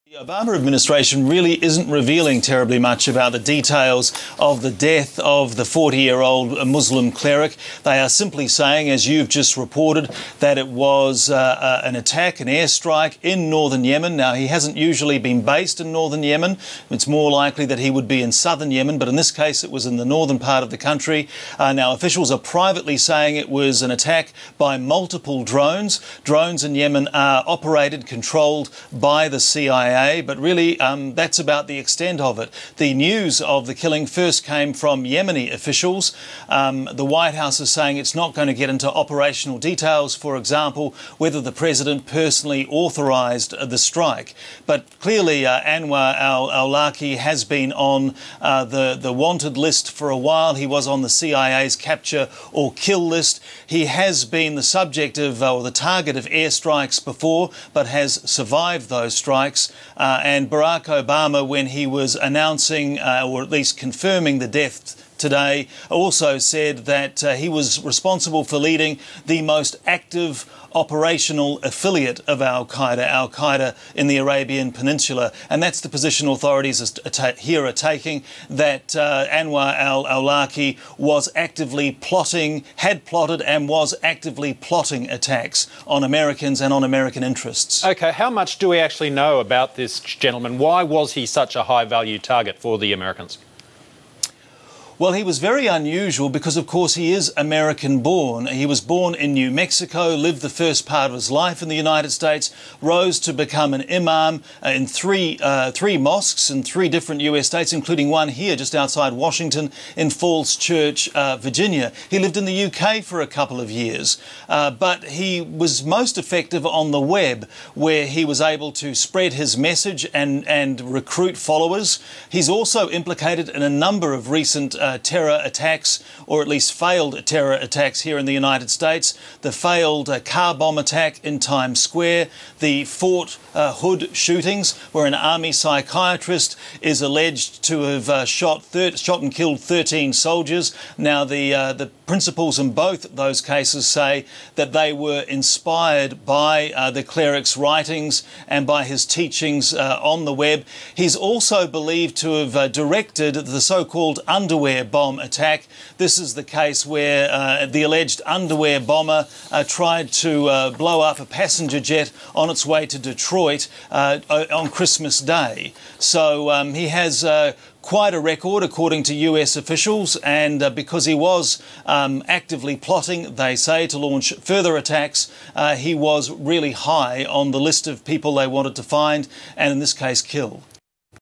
The Obama administration really isn't revealing terribly much about the details of the death of the 40-year-old Muslim cleric. They are simply saying, as you've just reported, that it was an attack, an airstrike in northern Yemen. Now, he hasn't usually been based in northern Yemen. It's more likely that he would be in southern Yemen, but in this case it was in the northern part of the country. Now, officials are privately saying it was an attack by multiple drones. Drones in Yemen are operated, controlled by the CIA. But really, that's about the extent of it. The news of the killing first came from Yemeni officials. The White House is saying it's not going to get into operational details, for example, whether the president personally authorised the strike. But clearly, Anwar Al-Awlaqi has been on the wanted list for a while. He was on the CIA's capture or kill list. He has been the subject of, or the target of airstrikes before, but has survived those strikes. And Barack Obama, when he was announcing, or at least confirming the death today, also said that he was responsible for leading the most active operational affiliate of Al-Qaeda in the Arabian Peninsula. And that's the position authorities here are taking, that Anwar Al-Awlaqi was actively plotting, had plotted and was actively plotting attacks on Americans and on American interests. OK, how much do we actually know about this gentleman? Why was he such a high-value target for the Americans? Well, he was very unusual because, of course, he is American-born. He was born in New Mexico, lived the first part of his life in the United States, rose to become an imam in three mosques in 3 different US states, including one here just outside Washington in Falls Church, Virginia. He lived in the UK for a couple of years, but he was most effective on the web, where he was able to spread his message and recruit followers. He's also implicated in a number of recent terror attacks, or at least failed terror attacks here in the United States. The failed car bomb attack in Times Square, the Fort Hood shootings, where an army psychiatrist is alleged to have shot and killed 13 soldiers. Now, the principals in both those cases say that they were inspired by the cleric's writings and by his teachings on the web. He's also believed to have directed the so-called underwear bomb attack. This is the case where the alleged underwear bomber tried to blow up a passenger jet on its way to Detroit on Christmas Day. So he has quite a record, according to US officials, and because he was actively plotting, they say, to launch further attacks, he was really high on the list of people they wanted to find and, in this case, kill.